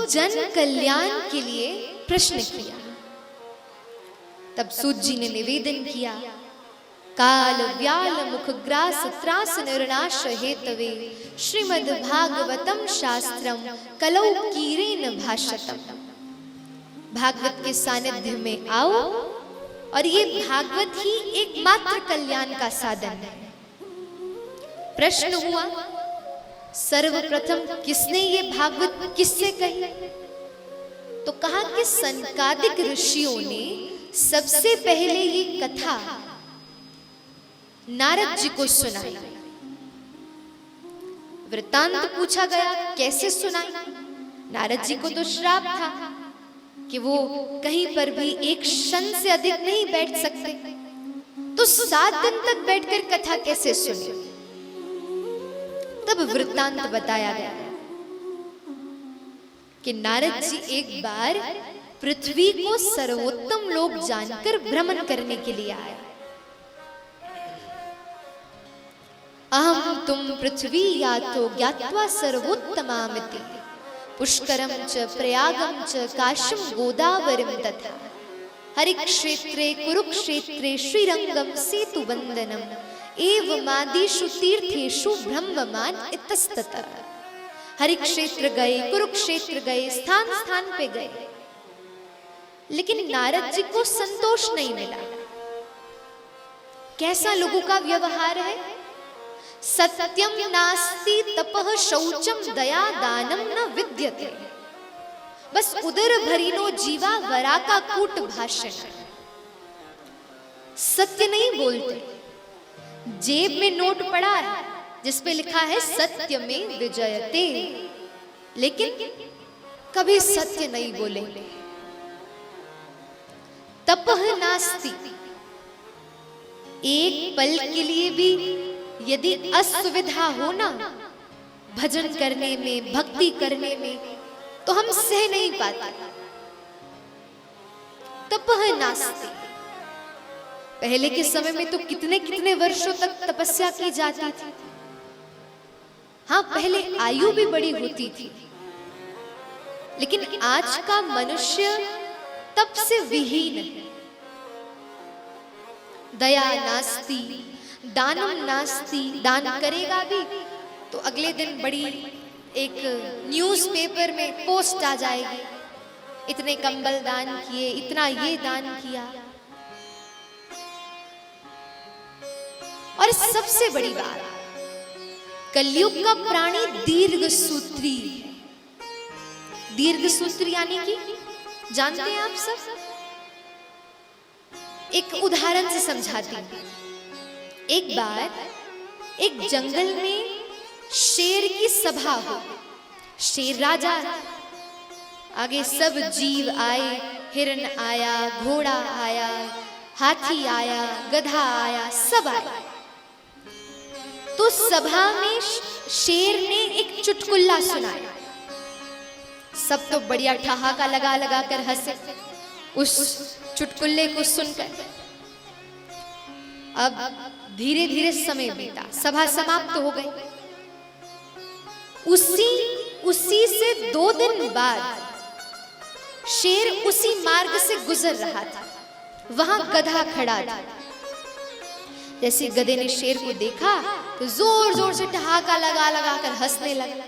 जन कल्याण के लिए प्रश्न किया। तब सूत जी ने निवेदन किया, काल व्याल मुख ग्रास त्रास निर्नाश हेतवे श्रीमद् भागवतम शास्त्रम कलौ कीरेन भाषतम। भागवत के सानिध्य में आओ और ये भागवत ही एकमात्र कल्याण का साधन है। प्रश्न हुआ, सर्वप्रथम किसने ये भागवत किससे कही? तो कहा कि सनकादिक ऋषियों ने सबसे पहले ये कथा नारद जी को सुनाई। वृत्तांत पूछा गया, कैसे सुनाई? नारद जी को तो श्राप था कि वो कहीं पर भी एक क्षण से अधिक नहीं बैठ सकते, तो 7 दिन तक बैठकर कथा कैसे सुने? तब वृत्तांत बताया गया कि नारद जी एक बार पृथ्वी को सर्वोत्तम लोक जानकर भ्रमण करने के लिए आए। अहम तुम पृथ्वी यातो ज्ञात्वा सर्वोत्तमामिति पुष्करम च प्रयागम च काशीम गोदावरीम तथा हरिक्षेत्रे कुरुक्षेत्रे श्रीरंगम सेतु बंदनम एवमादिषु तीर्थेषु ब्रह्ममान इतस्ततः। हरिक्षेत्र गए, कुरुक्षेत्र गए, स्थान स्थान पे गए, लेकिन नारद जी को संतोष नहीं मिला। कैसा लोगों का व्यवहार है? सत्यम नास्ति तपः शौचम दया दानम न विद्यते। बस उदर भरीनो जीवा वरा का कूट भाषण। सत्य नहीं बोलते। जेब में नोट पड़ा है जिस पे लिखा है सत्य में विजयते, लेकिन कभी सत्य नहीं बोले। तपः नास्ति, एक पल के लिए भी यदि असुविधा हो ना भजन करने में, भक्ति करने में, तो हम सह नहीं पाते। तपः नास्ति। पहले के समय में तो कितने कितने वर्षों तक तपस्या की जाती थी। हाँ, पहले आयु भी बड़ी होती थी, लेकिन आज का मनुष्य तप से विहीन है। दया नास्ति, दानम नास्ति। दान करेगा भी तो अगले दिन बड़ी एक न्यूज़पेपर में पोस्ट आ जाएगी, इतने कंबल दान किए, इतना ये दान किया। और सबसे बड़ी बात, कलयुग का प्राणी दीर्घ सूत्री है। दीर्घ सूत्री यानी कि जानते हैं आप सब? एक उदाहरण से समझाती हूं। एक बार एक जंगल में शेर की सभा हो। शेर राजा, आगे सब जीव आए, हिरन आया, घोड़ा आया, हाथी आया, गधा आया, सब आए। तो सभा में शेर ने एक चुटकुला सुनाया। सब तो बढ़िया ठहाका लगा लगा कर हंसे उस चुटकुले को सुनकर। अब धीरे धीरे समय बीता, सभा समाप्त हो गई। उसी से 2 दिन बाद शेर उसी मार्ग से गुजर रहा था। वहां गधा खड़ा था। जैसे गधे ने शेर को देखा तो जोर जोर से ठहाका लगा लगा कर हंसने लगा।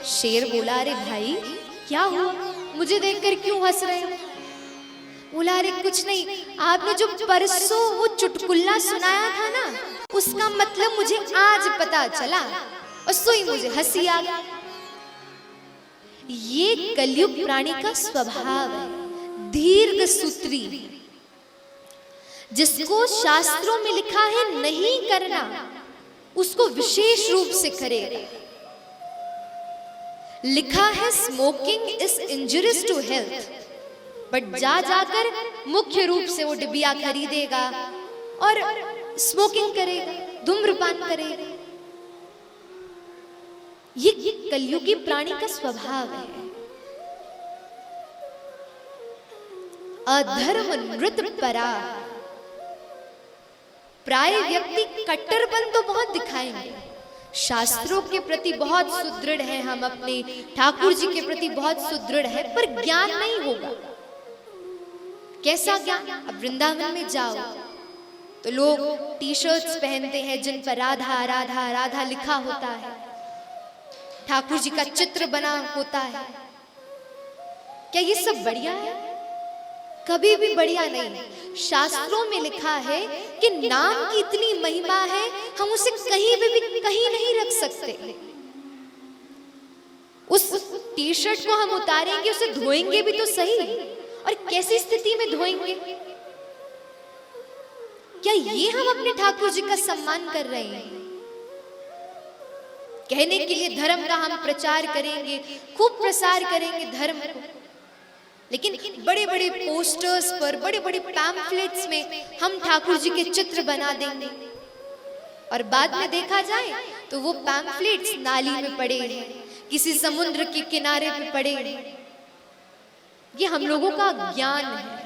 शेर बोला, अरे भाई क्या हुआ, मुझे देखकर क्यों हंस रहे हो? बोला, अरे कुछ नहीं, आपने जो परसों वो चुटकुला सुनाया था ना, उसका मतलब मुझे आज पता चला और सोई मुझे हंसी आ गई। ये कलयुग प्राणी का स्वभाव है, दीर्घ सूत्री। जिसको शास्त्रों में लिखा है नहीं करना, उसको विशेष रूप से करेगा। लिखा है smoking is injurious to health, but जा जाकर मुख्य रूप से वो डिबिया खरीदेगा और स्मोकिंग करेगा, धूम्रपान करेगा। ये कलयुगी प्राणी का स्वभाव है। अधर्म नृत परा। प्राय व्यक्ति कट्टरपन तो बहुत दिखाएंगे, शास्त्रों के प्रति बहुत सुदृढ़ हैं हम, अपने ठाकुर जी के प्रति बहुत सुदृढ़ है, पर ज्ञान नहीं होगा। कैसा ज्ञान? अब वृंदावन में जाओ तो लोग टी शर्ट्स पहनते हैं जिन पर राधा राधा राधा लिखा होता है, ठाकुर जी का चित्र बना होता है। क्या ये सब बढ़िया है? कभी भी बढ़िया नहीं। शास्त्रों में लिखा है कि नाम की इतनी महिमा है, हम उसे कहीं भी कहीं नहीं रख सकते। उस टी शर्ट को हम उतारेंगे, उसे धोएंगे भी तो सही, और कैसी स्थिति में धोएंगे? क्या ये हम अपने ठाकुर जी का सम्मान कर रहे हैं? कहने के लिए धर्म का हम प्रचार करेंगे, खूब प्रसार करेंगे धर्म को, लेकिन बड़े बड़े पोस्टर्स पर, बड़े बड़े पैम्फलेट्स में हम ठाकुर जी के चित्र बना देंगे, और बाद में देखा जाए तो वो पैम्फलेट्स नाली में पड़े हैं, किसी समुद्र के किनारे पे पड़े हैं। ये हम लोगों का ज्ञान है,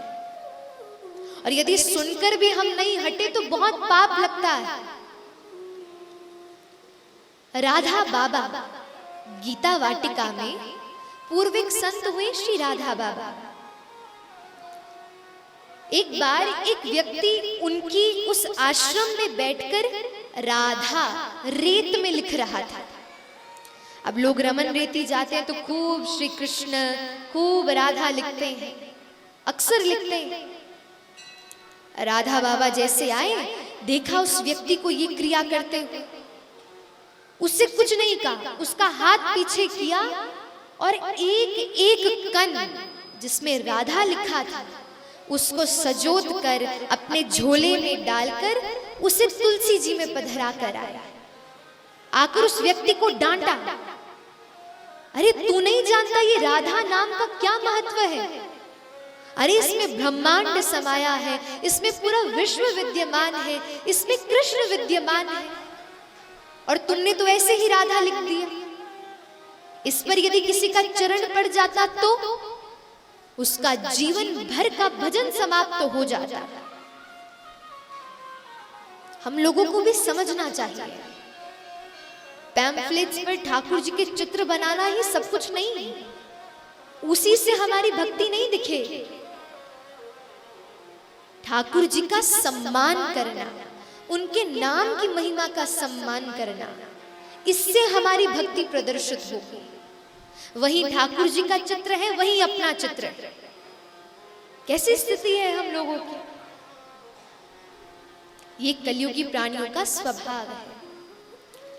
और यदि सुनकर भी हम नहीं हटे तो बहुत पाप लगता है। राधा बाबा गीता वाटिका में पूर्विक संत हुए श्री राधा बाबा। एक बार एक व्यक्ति उनकी उस आश्रम में बैठकर राधा रेत में लिख रहा था। अब लोग रमन रेती जाते हैं तो खूब श्री कृष्ण, खूब राधा लिखते हैं, अक्सर लिखते हैं। राधा बाबा जैसे आए, देखा उस व्यक्ति को ये क्रिया करते हुए, उससे कुछ नहीं कहा, उसका हाथ पीछे किया और एक एक कण जिसमें राधा लिखा था उसको सजोत कर अपने झोले में डालकर उसे तुलसी जी में पधरा कर आया। आकर उस व्यक्ति को डांटा, अरे तू नहीं जानता ये राधा नाम का क्या महत्व है? अरे इसमें ब्रह्मांड समाया है, इसमें पूरा विश्व विद्यमान है, इसमें कृष्ण विद्यमान है, और तुमने तो ऐसे ही राधा लिख दिया। इस पर यदि किसी का चरण पड़ जाता तो उसका जीवन भर का भजन समाप्त हो जाता। हम लोगों को भी समझना चाहिए, पैम्फलेट्स पर ठाकुर जी के चित्र बनाना ही सब कुछ नहीं है, उसी से हमारी भक्ति नहीं दिखे। ठाकुर जी का सम्मान करना, उनके नाम की महिमा का सम्मान करना, इससे हमारी भक्ति प्रदर्शित होगी। वही ठाकुर जी का चित्र है, वही अपना चित्र। कैसी स्थिति है हम लोगों की? ये कलयुगी प्राणियों का स्वभाव है।